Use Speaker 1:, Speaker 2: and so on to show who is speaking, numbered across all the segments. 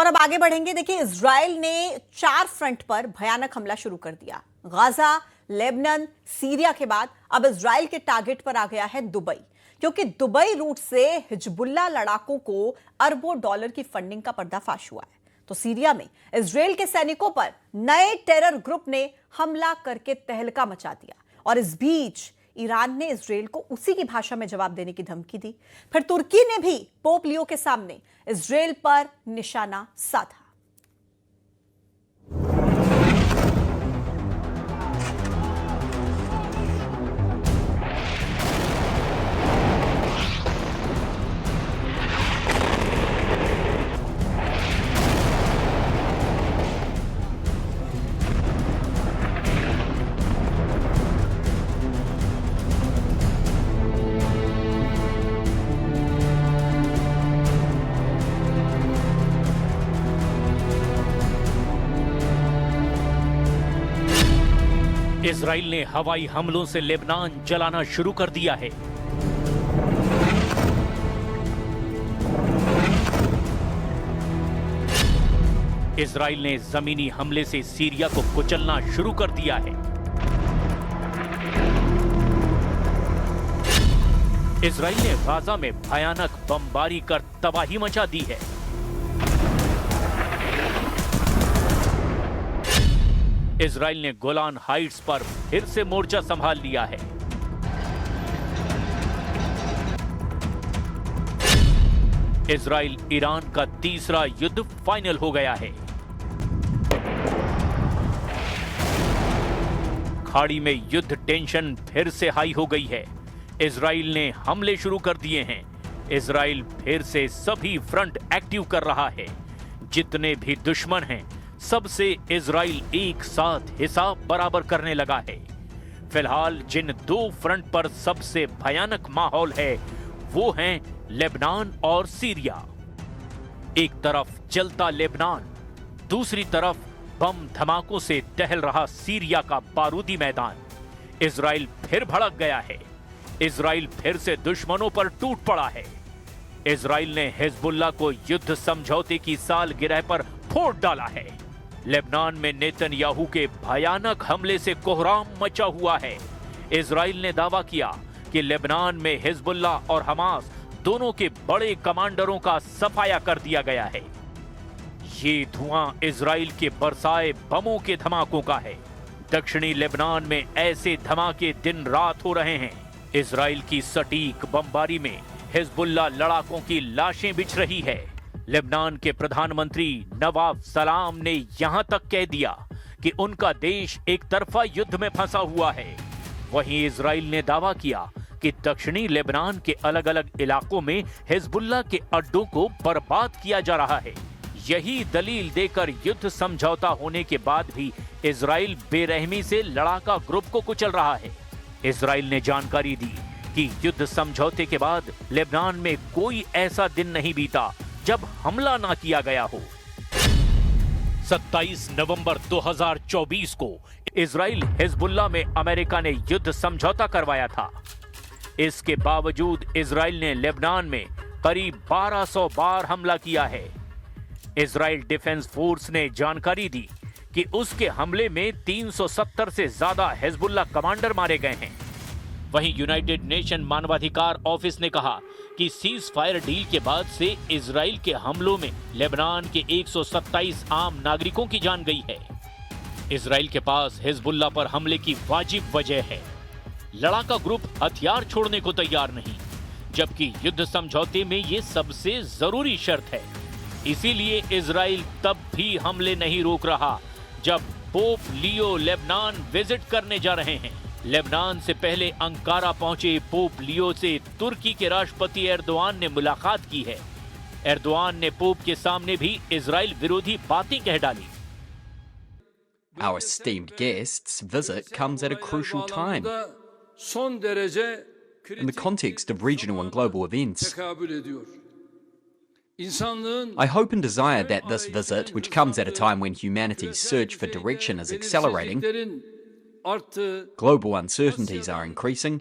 Speaker 1: और अब आगे बढ़ेंगे। देखिए, इजराइल ने 4 फ्रंट पर भयानक हमला शुरू कर दिया। गाजा, लेबनान, सीरिया के बाद अब इजराइल के टारगेट पर आ गया है दुबई, क्योंकि दुबई रूट से हिजबुल्लाह लड़ाकों को अरबों डॉलर की फंडिंग का पर्दाफाश हुआ है। तो सीरिया में इजराइल के सैनिकों पर नए टेरर ग्रुप ने हमला करके तहलका मचा दिया, और इस बीच ईरान ने इजराइल को उसी की भाषा में जवाब देने की धमकी दी। फिर तुर्की ने भी पोप लियो के सामने इजराइल पर निशाना साधा।
Speaker 2: इजराइल ने हवाई हमलों से लेबनान जलाना शुरू कर दिया है। इजराइल ने जमीनी हमले से सीरिया को कुचलना शुरू कर दिया है। इजराइल ने गाजा में भयानक बमबारी कर तबाही मचा दी है। इजराइल ने गोलान हाइट्स पर फिर से मोर्चा संभाल लिया है। इजराइल ईरान का तीसरा युद्ध फाइनल हो गया है। खाड़ी में युद्ध टेंशन फिर से हाई हो गई है। इजराइल ने हमले शुरू कर दिए हैं। इजराइल फिर से सभी फ्रंट एक्टिव कर रहा है। जितने भी दुश्मन हैं, सबसे इजराइल एक साथ हिसाब बराबर करने लगा है। फिलहाल जिन 2 फ्रंट पर सबसे भयानक माहौल है, वो हैं लेबनान और सीरिया। एक तरफ जलता लेबनान, दूसरी तरफ बम धमाकों से दहल रहा सीरिया का बारूदी मैदान। इजराइल फिर भड़क गया है। इजराइल फिर से दुश्मनों पर टूट पड़ा है। इजराइल ने हिजबुल्लाह को युद्ध समझौते की सालगिरह पर फोड़ डाला है। लेबनान में नेतन्याहू के भयानक हमले से कोहराम मचा हुआ है। इजराइल ने दावा किया कि लेबनान में हिजबुल्लाह और हमास दोनों के बड़े कमांडरों का सफाया कर दिया गया है। ये धुआं इजराइल के बरसाए बमों के धमाकों का है। दक्षिणी लेबनान में ऐसे धमाके दिन रात हो रहे हैं। इजराइल की सटीक बमबारी में हिजबुल्लाह लड़ाकों की लाशें बिछ रही है। लेबनान के प्रधानमंत्री नवाब सलाम ने यहां तक कह दिया कि उनका देश एक तरफा युद्ध में फंसा हुआ है। वहीं इजराइल ने दावा किया कि दक्षिणी लेबनान के अलग अलग इलाकों में हिजबुल्लाह के अड्डों को बर्बाद किया जा रहा है। यही दलील देकर युद्ध समझौता होने के बाद भी इजराइल बेरहमी से लड़ाका ग्रुप को कुचल रहा है। इजराइल ने जानकारी दी कि युद्ध समझौते के बाद लेबनान में कोई ऐसा दिन नहीं बीता जब हमला ना किया गया हो। 27 नवंबर 2024 को इजराइल हिजबुल्लाह में अमेरिका ने युद्ध समझौता करवाया था। इसके बावजूद इजराइल ने लेबनान में करीब 1200 बार हमला किया है। इजराइल डिफेंस फोर्स ने जानकारी दी कि उसके हमले में 370 से ज्यादा हिजबुल्लाह कमांडर मारे गए हैं। वहीं यूनाइटेड नेशन मानवाधिकार ऑफिस ने कहा कि सीज फायर डील के बाद से इजराइल के हमलों में लेबनान के 127 आम नागरिकों की जान गई है। इजराइल के पास हिजबुल्लाह पर हमले की वाजिब वजह है। लड़ाका ग्रुप हथियार छोड़ने को तैयार नहीं, जबकि युद्ध समझौते में ये सबसे जरूरी शर्त है। इसीलिए इजराइल तब भी हमले नहीं रोक रहा जब पोप लियो लेबनान विजिट करने जा रहे हैं। लेबनान से पहले अंकारा पहुंचे पोप लियो से तुर्की के राष्ट्रपति एर्दोआन ने मुलाकात की है। एर्दोआन ने पोप के सामने भी इजराइल विरोधी बातें कह डाली।
Speaker 3: Our esteemed guest's visit comes at a crucial time in the context of regional and global events. I hope and desire that this visit, which comes at a time when humanity's search for direction is accelerating, global uncertainties are increasing,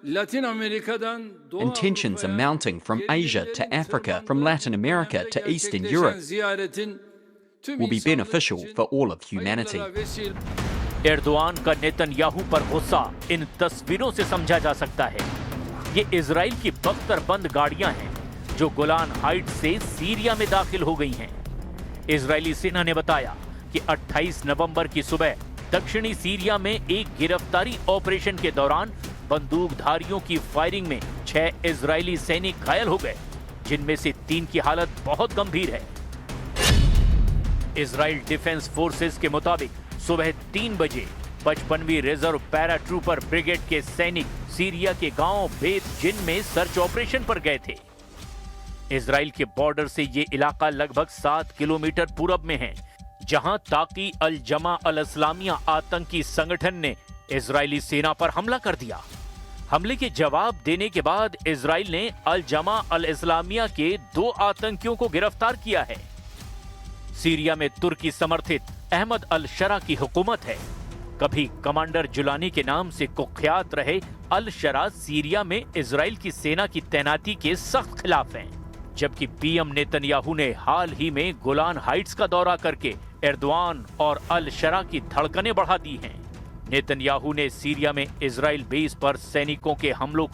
Speaker 4: Latin Amerika'dan Doğu
Speaker 3: And tensions are
Speaker 4: Avrupa'ya
Speaker 3: mounting from Asia to
Speaker 4: gerilerin
Speaker 3: Africa,
Speaker 4: tırmandığı
Speaker 3: from Latin America
Speaker 4: yerlerde
Speaker 3: to Eastern
Speaker 4: gerçekleşen
Speaker 3: Europe,
Speaker 4: ziyaretin tüm
Speaker 3: will be
Speaker 4: insanlık
Speaker 3: beneficial
Speaker 4: için
Speaker 3: for all of humanity.
Speaker 4: hayırlara vesile
Speaker 2: Erdogan का Netanyahu पर गुस्सा इन तस्वीरों से समझा जा सकता है। ये इजराइल की बख्तरबंद गाड़ियां हैं जो गोलान हाइट्स से सीरिया में दाखिल हो गई हैं। इजरायली सेना ने बताया कि 28 नवंबर की सुबह दक्षिणी सीरिया में एक गिरफ्तारी ऑपरेशन के दौरान बंदूकधारियों की फायरिंग में 6 इजरायली सैनिक घायल हो गए, जिनमें से 3 की हालत बहुत गंभीर है। इजराइल डिफेंस फोर्सेस के मुताबिक सुबह 3 बजे 55वीं रिजर्व पैरा ट्रूपर ब्रिगेड के सैनिक सीरिया के गांव बेत जिन में सर्च ऑपरेशन पर गए थे। इजराइल के बॉर्डर से ये इलाका लगभग 7 किलोमीटर पूरब में है, जहां ताकी अल जमा अल इस्लामिया आतंकी संगठन ने इजरायली सेना पर हमला कर दिया। हमले के जवाब देने के बाद इजराइल ने अल जमा अल इस्लामिया के 2 आतंकियों को गिरफ्तार किया है। सीरिया में तुर्की समर्थित अहमद अल शरा की हुकूमत है। कभी कमांडर जुलानी के नाम से कुख्यात रहे अल शरा सीरिया में इजराइल की सेना की तैनाती के सख्त खिलाफ हैं, जबकि पीएम नेतन्याहू ने हाल ही में गोलान हाइट्स का दौरा करके एर्दोआन और अल शरा की धड़कनें बढ़ा दी हैं। नेतन्याहू ने सीरिया में इजराइल बेस पर सैनिकों के हमलों